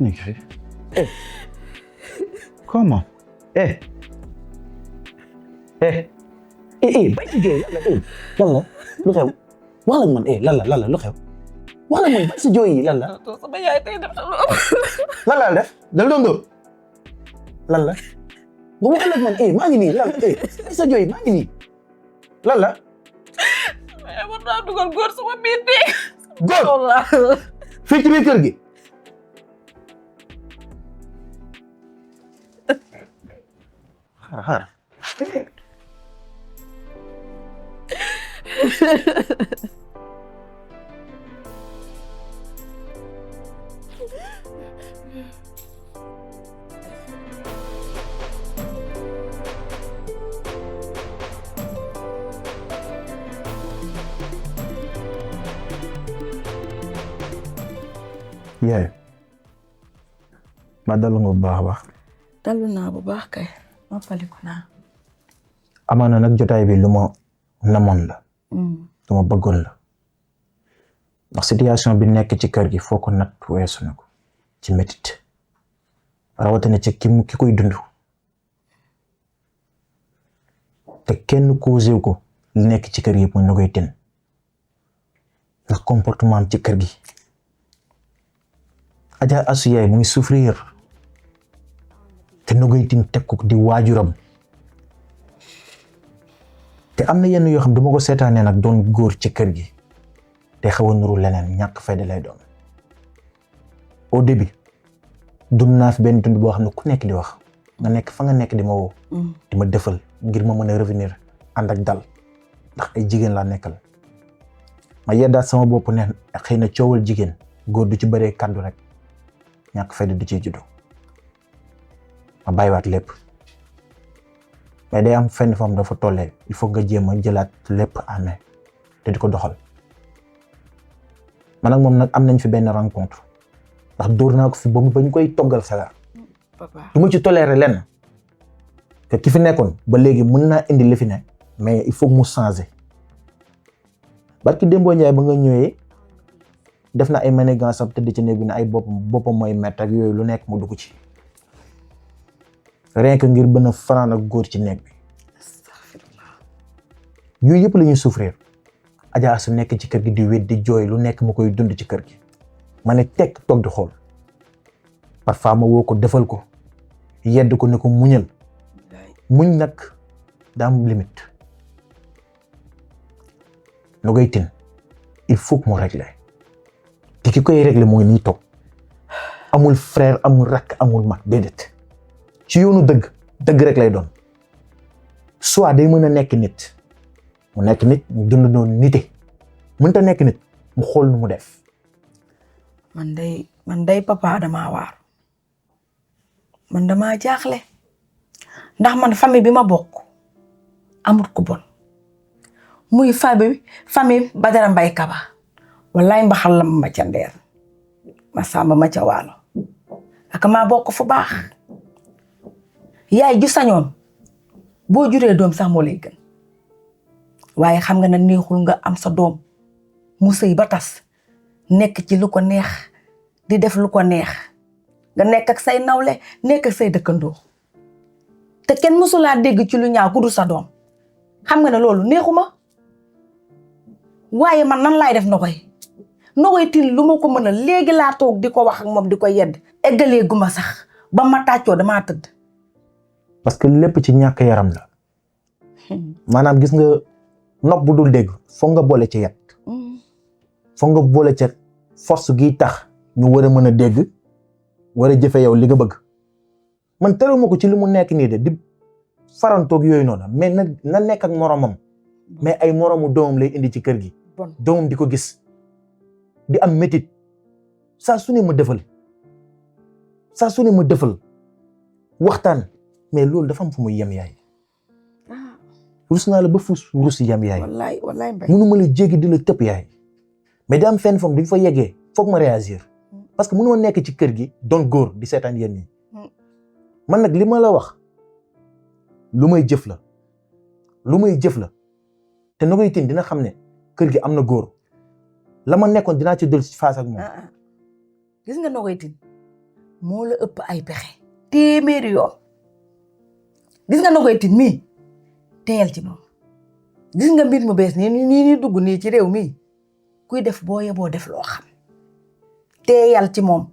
nekk comment bay si jooy lan la lu xew wax la man lan la lu xew wax la man bay si jooy yi lan la sama yaay tey def lan la def dal doon dóor lan la nga waxal ak man maa ngi nii lan la bay sa jooy maa ngi nii lan la mais war naa dugal góor sama biir bi góor fii ci biir kër gi xaar yaay ma dalu nga bu baax a baax dalu naa bu baax kay noppaliku naa amaana nag jotaay bi lu ma namoon la lu ma bëggoon la ndax situation bi nekk ci kër gi foo ko natt weesu na ko ci métit rawatina ci ki koy dund te kenn causé ko li nekk ci kër gi mooy na koy ten ndax comportement am ci kër gi Adja Astou yaay mu ngi souffrir te Nogaye Tine teg ko di waajuram te am na yenn yoo xam dama ko seetaanee nag doon góor ci kër gi te xaw a nuru leneen ñàkk fayda lay doon au début dund naa fi benn dund boo xam ne ku nekk di wax nga nekk fa nga nekk di ma woo di ma defal ngir ma mën a revenir ànd ak dal ndax ay jigéen laa nekkal ma yeddaat sama bopp ne xëy na coowal jigéen góor du ci bëree kàddu rek ñàkk fayda du ciy juddu ma bàyyiwaat lépp mais day am fenn fam dafa tollee il faut nga jéem a jëlaat lépp amee te di ko doxal man ak moom nag am nañ fi benn rencontre ndax dóor naa ko fi ba ñu koy toggal sagar papa du ma ci toléré lenn te ki fi nekkoon ba léegi mën naa indi li fi ne mais il faut mu changer barki Dembo Ndiaye ba nga ñëwee def na ay manigance am tëdd ci néeg bi ne ay boppam mooy mett ak yooyu lu nekk mu dugg ci rien que ngir bën a fanaan ak góor ci néeg bi yooyu yëpp la ñuy souffrir Adja Astou nekk ci kër gi di wét di jooy lu nekk ma koy dund ci kër gi ma ne tekk toog di xool parfois ma woo ko defal ko yedd ko ne ko muñal muñ nag daa am limite Nogaye Tine il faut que mu régler te ki koy régler mooy nii toog amul frère amul rakk amul mag déedéet ci yoonu dëgg rek lay doon soit day mën a nekk nit mu nekk nit mu dund noonu nite mënta nekk nit mu xool nu mu def. man day papa damaa waar man damaa jaaxle ndax man famille bi ma bokk amut ku bon muy famille Badara Mbaye Kaba wallaay mbaxal la ma ca ndeer ma sàmba ma ca waalo ak maa bokk fu baax yaay ju sañoon boo juree doom sax moo lay gën waaye xam nga ne neexul nga am sa doom mu sëy ba tas nekk ci lu ko neex di def lu ko neex nga nekk ak say nawle nekk ak say dëkkandoo te kenn mësulaa dégg ci lu ñaaw ku dul sa doom xam nga ne loolu neexuma waaye man nan laay def Nogaye Tine lu ma ko mën a léegi laa toog di ko wax ak moom di ko yedd eggalee guma sax ba ma tàccoo damaa tëdd. parce que lépp ci ñàkk yaram la maanaam gis nga nopp bu dul dégg foog nga boole ci yet foog nga boole ca force gi tax ñu war a mën a dégg war a jëfe yow li nga bëgg man terewuma ko ci li mu nekk nii de di farantoog yooyu noonu mais na nekk ak moromam mais ay moromu doomam lay indi ci kër gi doomam di ko gis di am métit saa su ne ma defal waxtaan mais loolu dafa am fu muy yem yaay rus naa la ba fu rus yem yaay wallaay mbay mënu ma la jéggi di la tëpp yaay mais da am fenn fam di fa yeggee foog ma réagir parce que mënu ma nekk ci kër gi doon góor di seetaan yéen ñi man nag li ma la wax lu may jëf la te Nogaye Tine dina xam ne kër gi am na góor la ma nekkoon dinaa ci dul face ak moom. gis nga Nogaye Tine moo la ëpp ay pexe téeméeri yoon gis nga Nogaye Tine mii teyal ci moom gis nga mbir mu bees nii dugg nii ci réew mi kuy def boo yeboo def loo xam teyal ci moom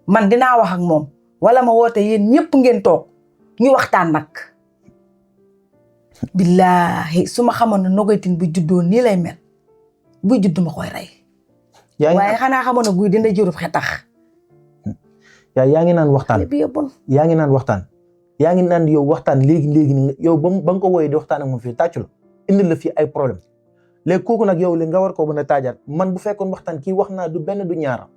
man dinaa wax ak moom wala ma woote yéen ñëpp ngeen toog ñu waxtaan nag billaahi su ma xamoon ne Nogaye Tine bu juddoo nii lay mel bu juddu ma koy rey waaye xanaa xamoon ne guy dina jurub xetax yaa ngi naan waxtaan bi bon yaa ngi naan waxtaan yaa ngi naan yow waxtaan léegi ni yow ba nga ko wooyee di waxtaan ak moom fii tàccu la indil la fii ay problème léegi kooku nag yow li nga war koo mën a taajaat man bu fekkoon waxtaan kii wax naa du benn du ñaara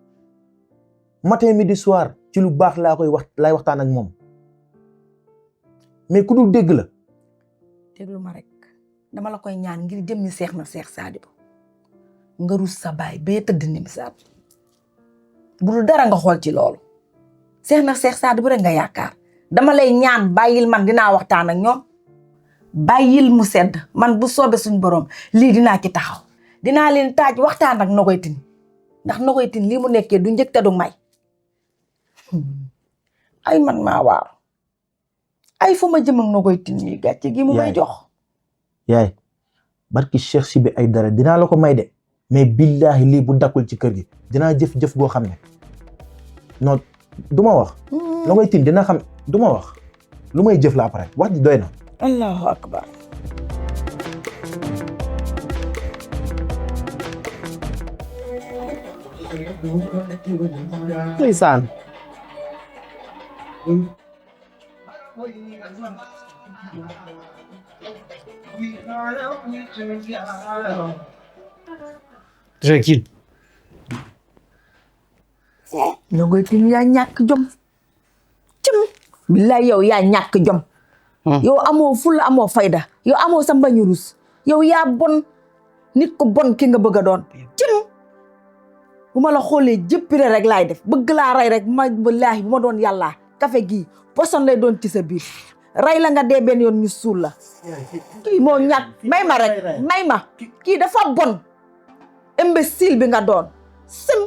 matin midi soir ci lu baax laay waxtaan ak moom mais ku dul dégg la déglu ma rek dama la koy ñaan ngir jëmmi Seex na Seex Sadibou nga rus sa baay bee tëdd ni misaal bu dul dara nga xool ci loolu Seex na Seex Sadibou rek nga yaakaar dama lay ñaan bàyyil man dinaa waxtaan ak ñoom bàyyil mu sedd man bu soobee suñ borom lii dinaa ci taxaw dinaa leen taaj waxtaan ak Nogaye Tine ndax Nogaye Tine lii mu nekkee du njëkk te du may ay man maa waaru ay fu ma jëm ak Nogaye Tine mi gàcce gi mu may jox yaay barki Cheikh Sibi ay dara dinaa la ko may de mais billahi lii bu dakkul ci kër gi dinaa jëf-jëf goo xam ne non du ma wax Nogaye Tine dina xam du ma wax lu may jëf la après wax ji doy na allahu akbar ndeysaan tranquille Nogaye Tine yaa ñàkk jom cim billaay yow yaa ñàkk jom yow amoo fulla amoo fayda yow amoo sa mbañu rus yow yaa bon nit ko bon ki nga bëgg a doon cim bu ma la xoolee jëppire rek laay def bëgg laa rey rek ma billaahi bu ma doon yàllaa café gii poson lay doon ci sa biir rey la nga dee benn yoon ñu suul la kii moo ñàkk may ma rek may ma kii dafa bon imbécile bi nga doon sim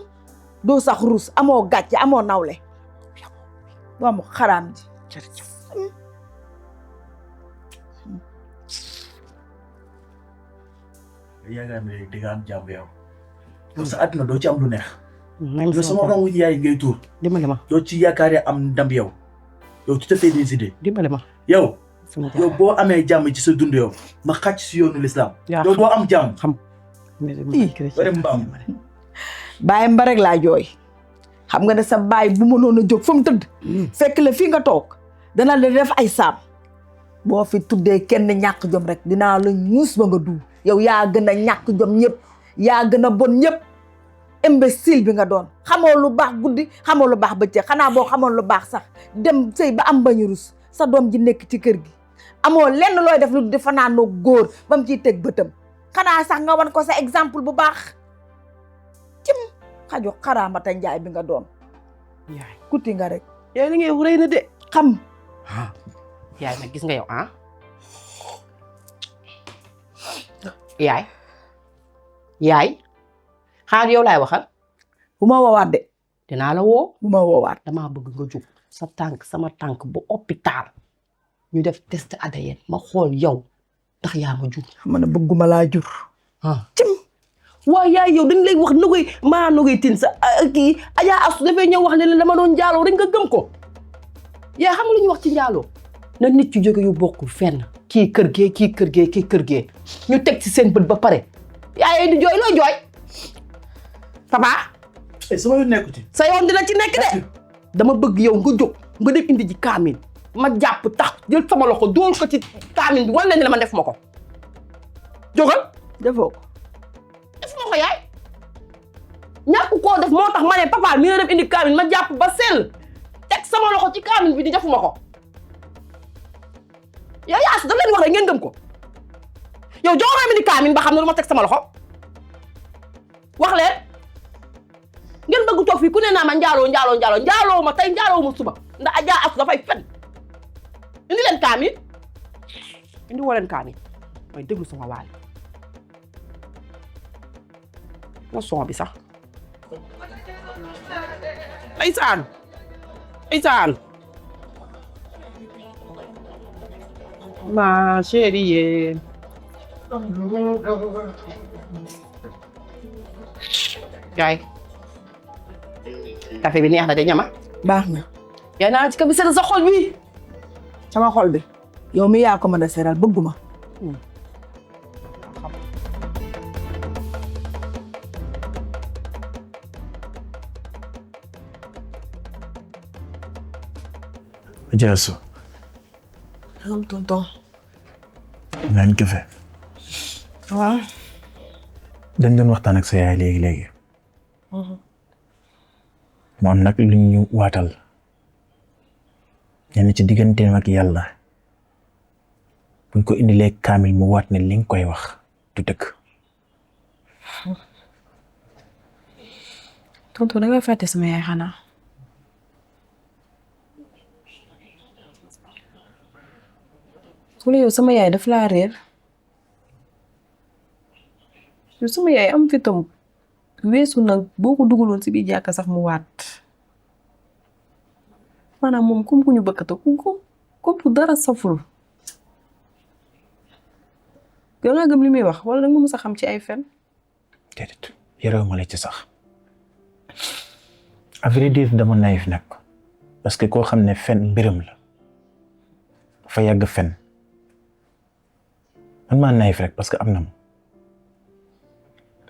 doo sax rus amoo gàcce amoo nawle doomu xaraam ji yaakaar ne di nga am jàmm yow yow sa àdduna doo ci am lu neex yow sama rongu yaay ngay tuur dimbali ma doo ci yaakaaree am ndam yow tu te fais des idées dimbali ma yow boo amee jàmm ci sa dund yow ma xàcc si yoonu l'islam yow doo am jàmm xam bare mbaam bàyyi mba rek laa jooy xam nga ne sa baay bu mënoon a jóg fa mu tëdd fekk la fii nga toog dana la def ay saam boo fi tuddee kenn ñàkk jom rek dinaa la ñuus ba nga du yow yaa gën a ñàkk jom ñëpp yaa gën a bon ñëpp imbécile bi nga doon xamoo lu baax guddi xamoo lu baax bëccëg xanaa boo xamoon lu baax sax dem sëy ba am bañu rus sa doom ji nekk ci kër gi amoo lenn looy def lu di fanaanoo góor ba mu ciy teg bëtam xanaa sax nga wan ko sa exemple bu baax cim xajo xaraamata njaay bi nga doon yaay kuti nga rek yaay li ngay wax rëy na de xam yaay nag gis nga yow yaay xaar yow laay waxal bu ma woowaat de dinaa la woo bu ma woowaat damaa bëgg nga jóg sa tànk sama tànk bu hôpital ñu def test ADN ma xool yow ndax yaa ma jur xam ne bëgguma laa jur cim waaw yaay yow dañ lay wax Nogaye Tine sa kii Adja Astou dafay ñëw wax ne la dama doon njaaloo rek nga gëm ko yaay xam nga lu ñuy wax ci njaaloo na nit ci jóge yu bokkul fenn kii kër gee kii kër gee ñu teg ci seen bët ba pare yaay di jooy looy jooy papa sama yoon nekku ci sa yoon dina ci nekk de dama bëgg yow nga jóg nga dem indi ji kaamin ma jàpp tax jël sama loxo dool ko ci kaamin bi wala ne la ma def ma ko jógal defoo ko def ma ko yaay ñàkk koo def moo tax ma ne papa mi na dem indi kaamin ma jàpp ba sell teg sama loxo ci kaamin bi di defuma ko yow yaas daf leen wax rek ngeen gëm ko yow jox ma indi kaamin ba xam ne lu ma teg sama loxo wax leen ngeen bëgg toog fii ku ne naa ma njaaloo ma tey njaaloo ma suba ndax Adja Astou dafay fen indi leen kaamin indi woo leen kaamin mooy déglu sama waale na son bi sax ndeysaan Isaan. Ma chérie. Gaay. Café bi neex na de ñama. baax na Yaa naa ci kabi sa xol bi. sama xol bi yow mi yaa ko mën a seral bëgguma Jaaso am tonton naan kafe waaw dañ doon waxtaan ak sa yaay léegi mu am nag lu ñu waatal ñenn ci digganteem ak yàlla buñ ko indilee kaamil mu waat ne li nga koy wax du dëgg. tonton da nga fàtte sama yaay xanaa wala yow sama yaay daf laa réer yow sama yaay am fitam weesu nag boo ko dugaloon si biir jàkka sax mu waat maanaam moom comme ku ñu bëkkata ku dara saful yow nga gëm li muy wax wala danga ma mës a xam ci ay fen déedéet yarew ma la ci sax à vrai dire dama naïf nag parce que koo xam ne fen mbiram la dafa yàgg fen man maa naïf rek parce que am na ma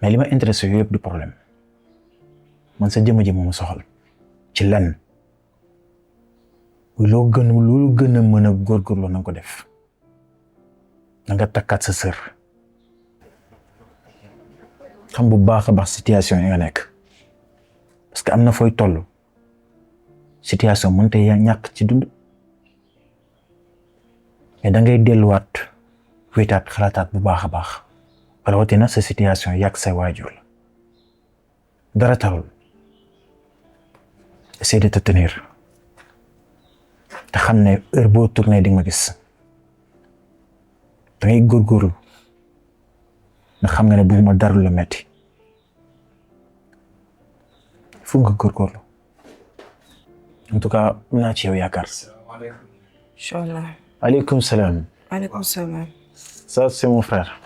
mais li ma intéressé yooyu yëpp du problème man sa jëmm ji moom soxal ci lenn loolu gën a mën a góorgóorlu na nga ko def na nga takkaat sa sër xam bu baax a baax situation yi nga nekk parce que am na fooy toll situation mënta ñàkk ci dund mais da ngay delluwaat wéetaat xalaataat bu baax a baax rawatina sa situation yàgg sa waajur la dara tarul essaie de te tenir te xam ne heure boo tourné di nga ma gis da ngay góorgóorlu nga xam nga ne bëgguma dara lu metti fu nga góorgóorlu en tout cas am naa ci yow yaakaar. inchallah Aleykum salaam. aleykum salaam Ça c'est mon frère.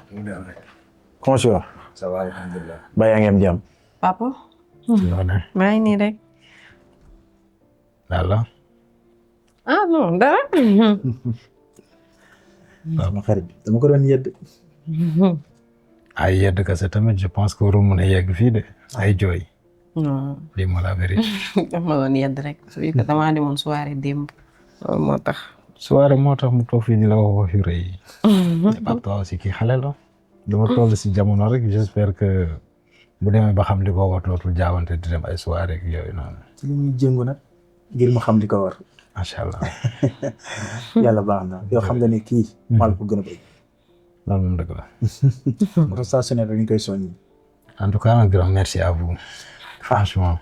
Comment tu vas? Ça va, alhamdulillah. Ba yaa ngi am jàmm. papa Noonu. maa ngi nii rek Lalla. ah non dara sama xarit bi dama ko doon yedd. Ay yedd kese tamit je pense que warul mun a yegg fii de ay jooy. non Lii moo la vérité. dama doon yedd rek su que damaa demoon soirée démb loolu moo tax Soirée moo tax mu toog fii di la wax wax yu rëy yi. Pape toi aussi kii xale la. dama toll si jamono rek j'espère que bu demee ba xam li ko war dootul jaawante di dem ay soirée ak yooyu noonu. ci li ñuy jëngu nag ngir ma xam li ko war. Macha allah. yàlla baax na yow xam nga ne kii. maa la ko gën a bëgg. loolu moom dëgg la. moo tax saa su ne rek ñu koy soññi. En tout cas un grand merci à vous. Franchement.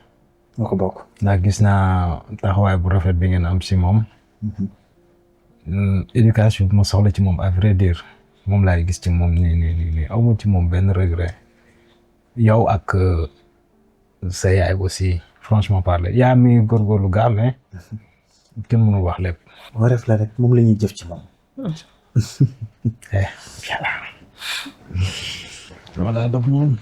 moo ko bokk. ndax gis naa taxawaay bu rafet bi ngeen am si moom. Éducation bi ma soxla ci moom à vrai dire moom laay gis ci moom nii amu ci moom benn regret yow ak sa yaay aussi franchement parler yaa mi góorgóorlu gaa mais kenn mënul wax lépp. wareef la rek moom la ñuy jëf ci moom. voilà donc moom.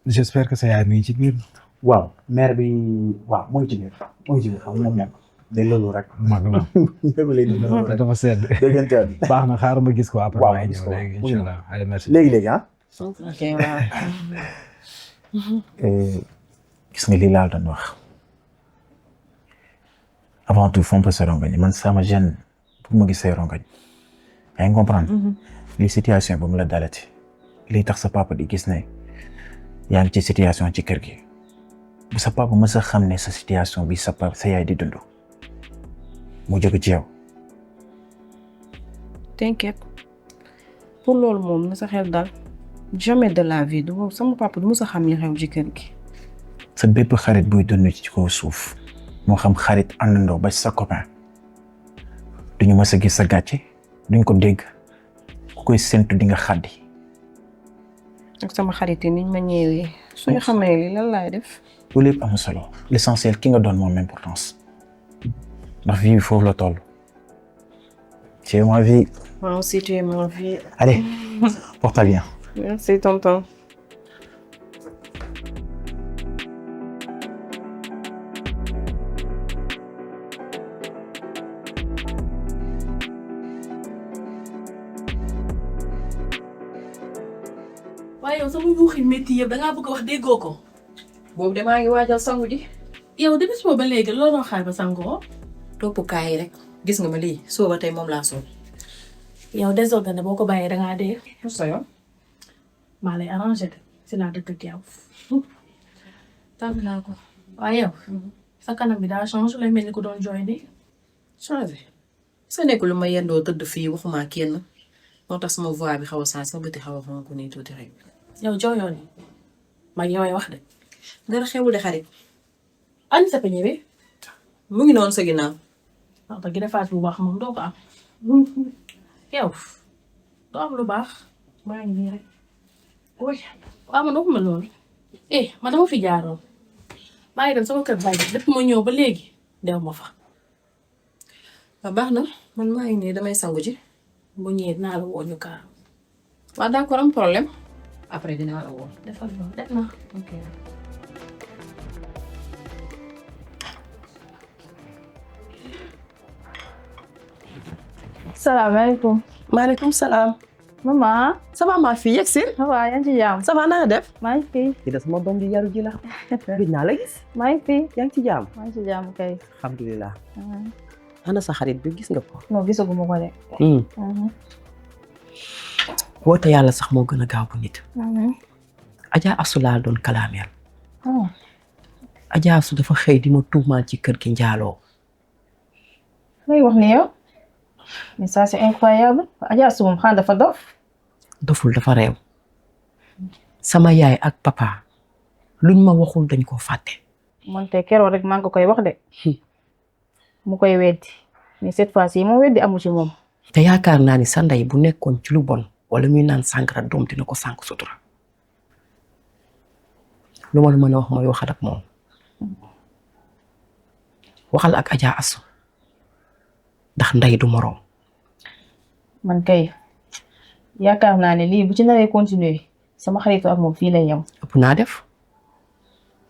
J'espère que sa yaay mi ngi ci biir. waaw mère bi waaw mu ngi ci biir xam moom moom day loolu rek. mag la. dafa sedd. déggantaan. baax na xaaral ma gis ko après. waaw maa ngi gis ñëw ko léegi waaw incha allah allez merci. léegi ah. ok waaw gis nga lii laa doon wax avant tout fomp sa rongañ man sama gêne bu ma gis say rongañ yaa ngi comprendre. lii situation bu mu la dalati lii tax sa papa di gis ne yaa ngi ci situation ci kër gi bu sa papa mës a xam ne sa situation bi sa papa sa yaay di dund mu jóge ci yow. t'inquiète pour loolu moom na sa xel dal jamais de la vie du sama papa du mës a xam li xew ci kër gi sa bépp xarit buy dund ci kaw suuf moo xam xarit àndandoo ba sa copain duñu mës a gis sa gàcce duñ ko dégg ku koy séntu di nga xaddi. ak sama xarit yi niñ ma ñëwee suñu xamee li lan laay def. loolu yëpp am solo l'essentiel ki nga doon moom importance ndax vie bi foofu la toll. Tu es ma vie. Moi aussi tu es ma vie. Allez, porte-toi bien. Merci tonton. waaye yow sama yuuxi métti yëpp dangaa bëgg a wax déggoo ko. boobu de maa ngi waajal sangu ji. yow depuis boobu ba léegi loolu doon xaar ba sangoo. toppukaay yi rek gis nga ma lii soo ba tey moom laa sol. yow désordre boo ko bàyyee dangaa dee. sa yoon. maa lay arrangé de si laa dëkk ak yow. tàmm naa ko. waaye yow sa kanam bi daa changé lay mel ni ku doon jooy nii. changé. sa nekk lu ma yendoo tëdd fii waxuma kenn moo tax sama voix bi xaw a saa sama bëti xaw a fonk nii tuuti rek. yow jooyoon ni mag yow wax de. dara xewul de xarit. ani sa peñe bi. mu ngi noonu sa ginnaaw. wax dëgg defaat bu baax moom doo ko am. yow doo am lu baax maa ngi nii rek. oui waaw man waxuma loolu. man dama fi jaaroon maa ngi dem sama kër bàyyi lépp ma ñëw ba léegi dew ma fa. waaw baax na man maa ngi nii damay sangu ji. bu ñëwee dinaa la woo ñu kaar. waaw d'accord am problème. après dinaa la woo. defal loolu def na. ok. salaamaaleykum. maaleykum salaam. maman. ça va ma fille yegg si. ça va yaa ngi ci jàmm. ça va na nga def. maa ngi fi. kii de sama doom ji yaru ji la. gëj naa la gis. maa ngi fi. yaa ngi ci jàmm. maa ngi ci jàmm kay. alhamdulilah. ana sa xarit bi gis nga ko. non gisaguma ko de. woote yàlla sax moo gën a gaaw bu nit. Adja Assou laa doon kalaameel. Adja Assou dafa xëy di ma tuumaal ci kër gi njaaloo. lay wax ni yow. mais ça c'est incroyable. Adja Assou moom xanaa dafa dof. doful dafa réew. sama yaay ak papa luñ ma waxul dañ koo fàtte. man tey keroog rek maa ngi ko koy wax de. mu koy weddi mais cette fois-ci moom weddi amu ci moom. te yaakaar naa ni sa ndey bu nekkoon ci lu bon wala muy naan sàngara doom dina ko sànk sutura. lu ma la mën a wax mooy waxal ak moom. waxal ak Adja Assou ndax ndey du moroom. man kay yaakaar naa ne lii bu ci naree continuer sama xaritu ak moom fii lay yem. ëpp naa def.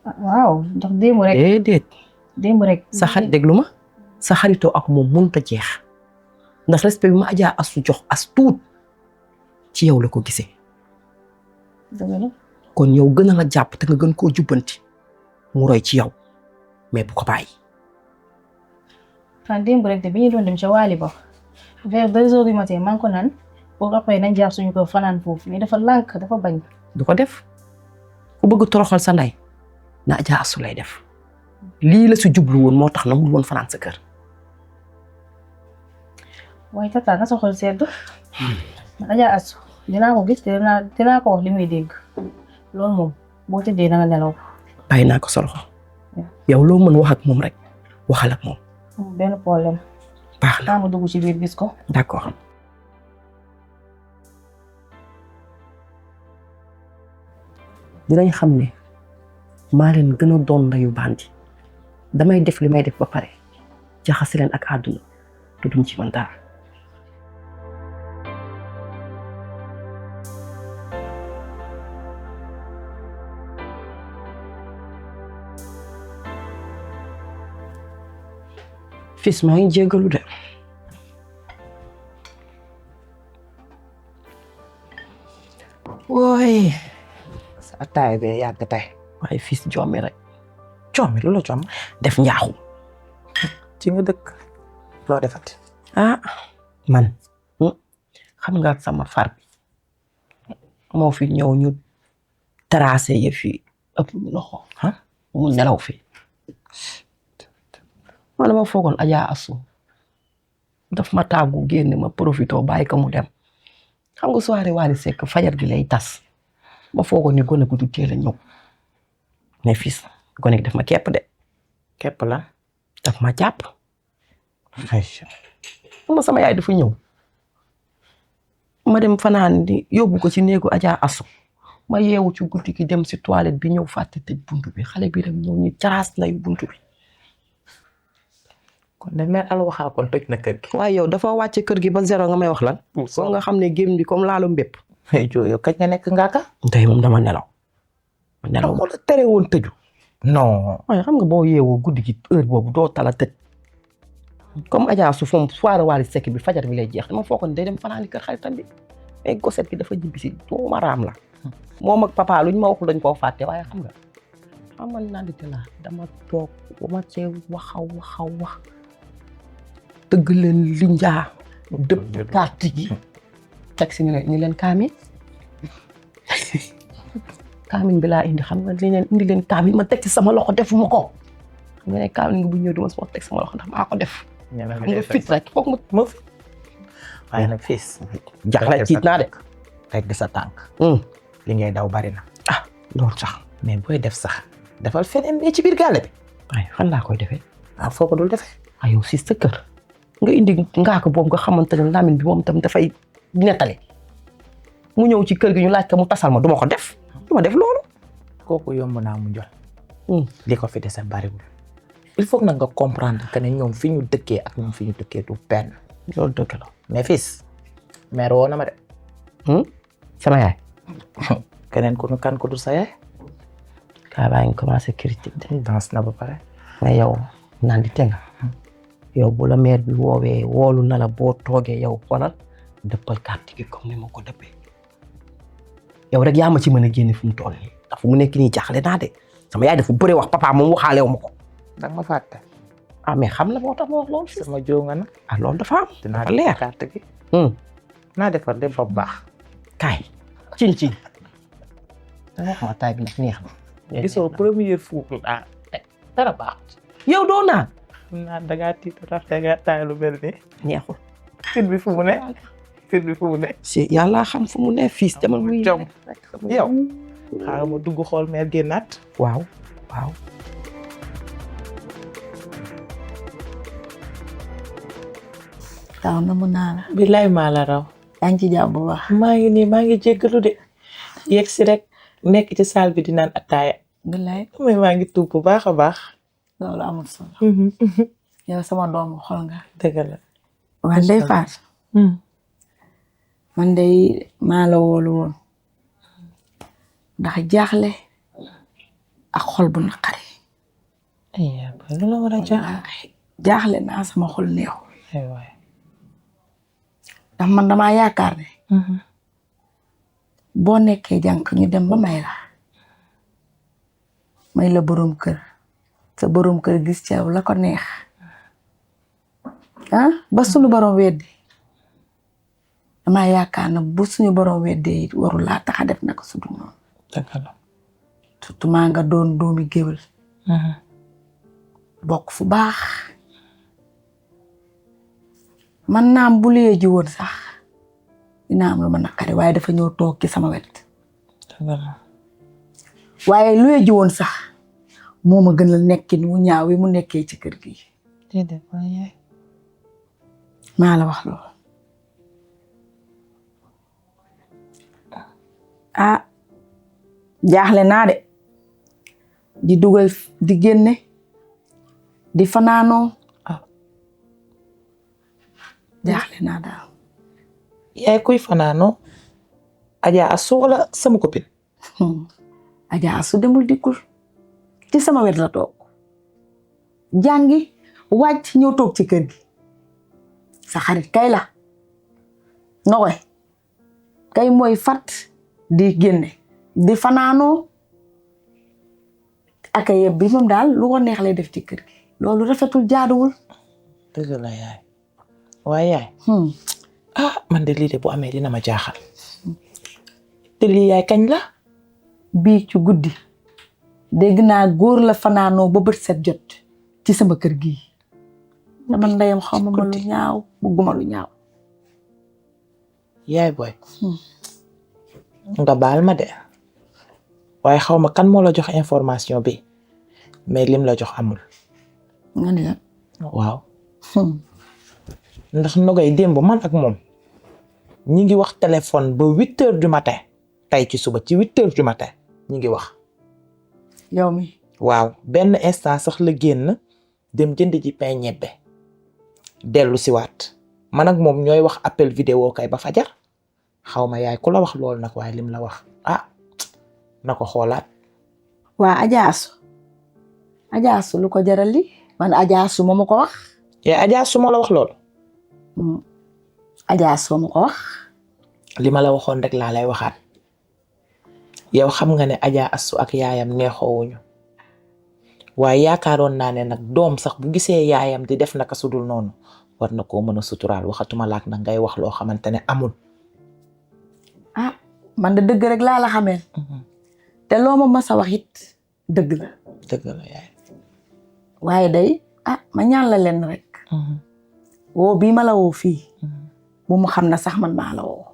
waaw ndax démb rek. déedéet. démb rek. sa xarit déglu ma sa xaritoo ak moom mënut a jeex ndax respect bi ma Adja Assou jox as tuut ci yow la ko gisee. dëgg la. kon yow gën a la jàpp te nga gën koo jubbanti mu roy ci yow mais bu ko bàyyi. fan démb rek de bi ñu doon dem ca Waali ba vers 2 heures du matin maa ngi ko naan pour après nañ jaar suñu ko fanaan foofu mais dafa lànk dafa bañ. du ko def ku bëgg toroxal sa ndey na Adja Assou lay def lii la si jublu woon moo tax na mu woon fanaan sa kër. waaye tata na sa xol sedd. man Adja Assou dinaa ko gis te dinaa ko wax li muy dégg loolu moom boo tëddee dana nelaw. bàyyi naa ko sa loxo yow loo mën wax ak moom rek waxal ak moom. benn problème. baax na ma dugg ci biir gis ko. d'accord. dinañ xam ne maa leen gën a doon ndeyu bandi damay def li may def ba pare jaxase leen ak àdduna te duñ ci mën dara. fils maa ngi jégalu de. wooy. sa ataaya bee yàgg tey. waaye fils jommi rek. Jommi lu la jom. def njaaxum. ci nga dëkk. loo defati. man. xam nga sama far bi. moo fi ñëw ñu tracé yëf yi ëpp loxo. mu nelaw fi. man ma foogoon Adja Assou daf ma tàggu génne ma profito bàyyi ko mu dem xam nga soirée Wally Seck fajar gi lay tas ma foogoon ni gone gu du teel a ñëw mais fils gone gi daf ma kepp de. képp la. daf ma jàpp. Aïcha. ma sama yaay dafa ñëw ma dem fanaan di yóbbu ko ci néegu Adja Assou ma yeewu ci guddi gi dem si toilette bi ñëw fàtte tëj buntu bi xale bi rek ñëw ñu caraas lay buntu bi. kon de mère Allo waxaa kon toj na kër gi. waaye yow dafa wàcce kër gi ba zéro nga may wax lan. foog nga xam ne gémm bi comme laalu mbépp. yow kañ nga nekk ngaaka. tey moom dama nelaw. ma nelaw moo la tere woon tëju. non. waaye xam nga boo yeewoo guddi gi heure boobu doo tala tëj. comme Adja su foom soirée Wally Seck bi fajar bi lay jeex dama foogoon day dem fanaani kër xaritam bi mais goset gi dafa jibbi si doomu raam la. moom ak papa luñ ma waxul dañ koo fàtte waaye xam nga xam man nandite la dama toog ma cee wax dëgg leen linjaa dëpp carte gi teg si ni leen kaamin kaamin bi laa indi xam nga li leen indi leen kaamin ma teg ci sama loxo defuma ko xam nga ne kaamin nga bu ñëw duma soo teg sama loxo ndax maa ko def xam nga fit rek foog ma fit waaye nag fils jaxle tiit naa de rek sa tànk li ngay daw bari na loolu sax mais booy def sax defal feneen mais ci biir gaale bi waaye fan laa koy defee foo ko dul defee yow si sa kër nga indi ngaaka boobu nga xamante ne Lamine bi moom tam dafay nettali mu ñëw ci kër gi ñu laaj ko mu tasal ma duma ko def duma def loolu kooku yomb naa mu jol li ko fi dese bariwul il faut nag nga comprendre que ne ñoom fi ñu dëkkee ak ñoom fi ñu dëkkee du benn loolu dëgg la mais fils mère woo na ma de sama yaay keneen ku kan ko du sa yaay kaa baa ngi commencé critique de danse na ba pare mais yow naan di tenga yow bu la mère bi woowee woolu na la boo toogee yow xoolal dëppal carte gi comme ni ma ko dëppee yow rek yaa ma ci mën a génne fu mu toll nii ndax fu mu nekk nii jaaxle naa de sama yaay dafa bëre wax papa moom waxaale wu ma ko danga ma fàtte mais xam la moo tax ma wax loolu sama joo nga nag loolu dafa am dinaa dafa leer carte gi naa defar de ba baax kaay cin danga xaw a taay bi nag neex na gisoo première fois dara baax yow doo naan naa dangaa tiit raf dangaa taay lu mel ni neexul fit bi fu mu ne si yàlla xam fu mu ne fils demal muy jom yow xaaral ma dugg xool mère génnaat waaw taw na mu naa la billaay maa la raw yaa ngi ci jàmm bu baax maa ngi nii maa ngi jéggalu de yegg si rek nekk ci salle bi di naan ataaya billaay mais maa ngi tuub bu baax a baax loolu amul solo yow sama doomu xol nga dëgg la waa Ndeye Fatou man day maa la woolu woon ndax jaaxle ak xol bu naqari lu la war a jaaxle naa sama xol neexul waay ndax man damaa yaakaar ne boo nekkee jànk ñu dem ba may la boroom kër sa boroom kër gis ci yow la ko neex ba suñu boroom weddi damaa yaakaar ne bu suñu boroom weddee it warul laa tax a def naka su dul noonu dëgg la surtout maa nga doon doomi géwél bokk fu baax man naam bu luyee ji woon sax dina am lu ma naqari waaye dafa ñëw toog ci sama wet waaye luyee ji woon sax moo ma gënal nekkin mu ñaaw wi mu nekkee ci kër gi maa la wax loolu jaaxle naa de di dugal di génne di fanaanoo jaaxle naa daal yaay kuy fanaanoo Adja Assou wala sama copine Adja Assou demul dikkul ci sama wet la toog jàngi wàcc ñëw toog ci kër gi sa xarit kay la noxoy kay mooy fat di génne di fanaanoo ak yeb bi moom daal lu ko neex lay def ci kër gi loolu rafetul jaaduwul dëgg la yaay waaye yaay man de lii de bu amee dina ma jaaxal te lii yaay kañ la bii ci guddi dégg naa góor la fanaanoo ba bët set jot ci sama kër gi dama ndeyam xaw ma lu ñaaw bugguma lu ñaaw yaay booy nga baal ma de waaye xaw ma kan moo la jox information bi mais lim la jox amul nga ne waaw ndax nogay démb man ak moom ñi ngi wax téléphone ba 8 heures du matin tey ci suba ci 8h du matin ñu ngi wax. yow mi waaw benn instant sax la génn dem jënd ji pain ñebbe dellu si waat man ak moom ñooy wax appel vidéo kay ba fajar xaw ma yaay ku la wax loolu nag waaye lim la wax na ko xoolaat. waa Adja Astou lu ko jaral li man Adja Astou moo ma ko wax. yaay Adja Astou moo la wax loolu. Adja Astou ma ko wax. li ma la waxoon rek laa lay waxaat yow xam nga ne Adja Astou ak yaayam neexoowuñu waaye yaakaaroon naa ne nag doom sax bu gisee yaayam di def naka sudul noonu war na koo mën a suturaal waxatuma laak nag ngay wax loo xamante ne amul. man de dëgg rek laa la xamee. te loo ma mas a wax it dëgg la. dëgg la yaay. waaye day ma ñaan la leen rek. woo bii ma la woo fii. bu mu xam na sax man maa la woo.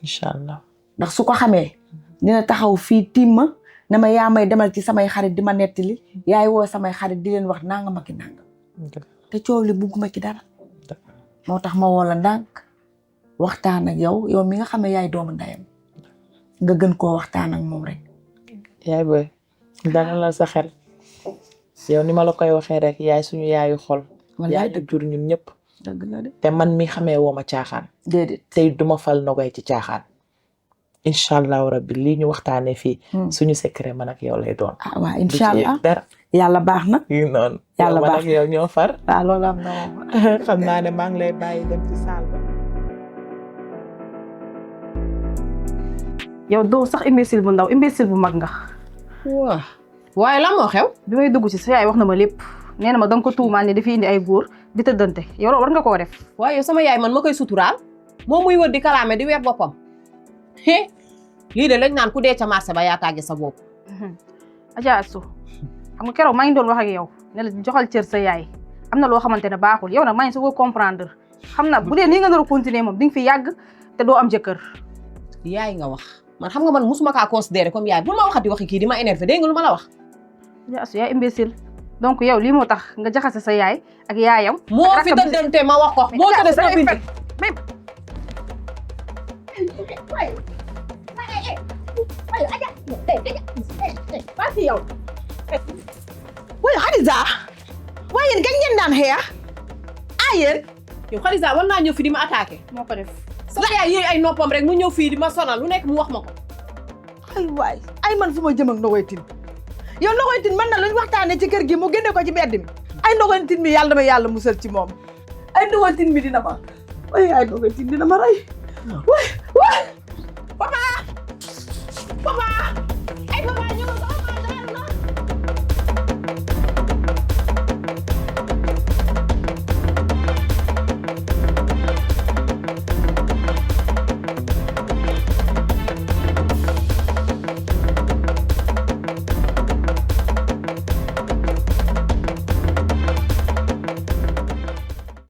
incha allah. ndax su ko xamee dina taxaw fii tiim ma ne ma yaa may demal ci samay xarit di ma nettali yaay woo samay xarit di leen wax nangam ak nangam. te coow li bugguma ci dara. moo tax ma woo la ndànk waxtaan ak yow mi nga xam ne yaay doomu ndeyam nga gën koo waxtaan ak moom rek. yaay booy dalal sa xel yow ni ma la koy waxee rek yaay suñu yaayu xol. yaay dëgg jur ñun ñëpp. dëgg la de. te man mi xamee woo ma caaxaan. déedéet tey duma fal Nogaye ci caaxaan. incha allahu rabbi lii ñu waxtaanee fii. suñu secret man ak yow lay doon. waaw incha allah dara. yàlla baax na. noonu. yàlla baax man ak yow ñoo far. waaw loolu am na moom. xam naa ne maa ngi lay bàyyi dem ci saal ba. yow doo sax imbécile bu ndaw imbécile bu mag nga. waaw waaye lan moo xew. bi may dugg ci sa yaay wax na ma lépp nee na ma danga ko tuumaal ne dafiy indi ay góor di tëddante yow war nga koo def. waaye yow sama yaay man ma koy suturaal moom muy wër di kalaame di weer boppam lii de lañ naan ku dee ca marché ba yaa tàgge sa bopp. Adja Astou xam nga keroog maa ngi doon wax ak yow ne la joxal cër sa yaay am na loo xamante ne baaxul yow nag maa ngi su ko comprendre xam na bu dee nii nga nar a continuer moom di nga fi yàgg te doo am jëkkër. yaay nga wax man xam nga man musuma kaa considérer comme yaay bu ma waxati waxi kii di ma énervé dégg nga lu ma la wax. Adja Astou yaay imbécile donc yow lii moo tax nga jaxase sa yaay ak yaayam. moo fi dëddante ma wax ko moo tëddee sama bind. Fati yow. waaye Khadija. waaye yéen kañ ngeen daan xeex. yéen. yow Khadija war naa ñëw fi di ma attaqué. moo ko def. sama yaay yéey ay noppam rek mu ñëw fii di ma sonal lu nekk mu wax ma ko. ay man fu ma jëm ak Nogaye Tine yow Nogaye Tine man na luñ waxtaanee ci kër gi mu génne ko ci mbedd mi ay Nogaye Tine mi yàlla dama yàlla musal ci moom ay Nogaye Tine mi dina ma ay Nogaye Tine dina ma rey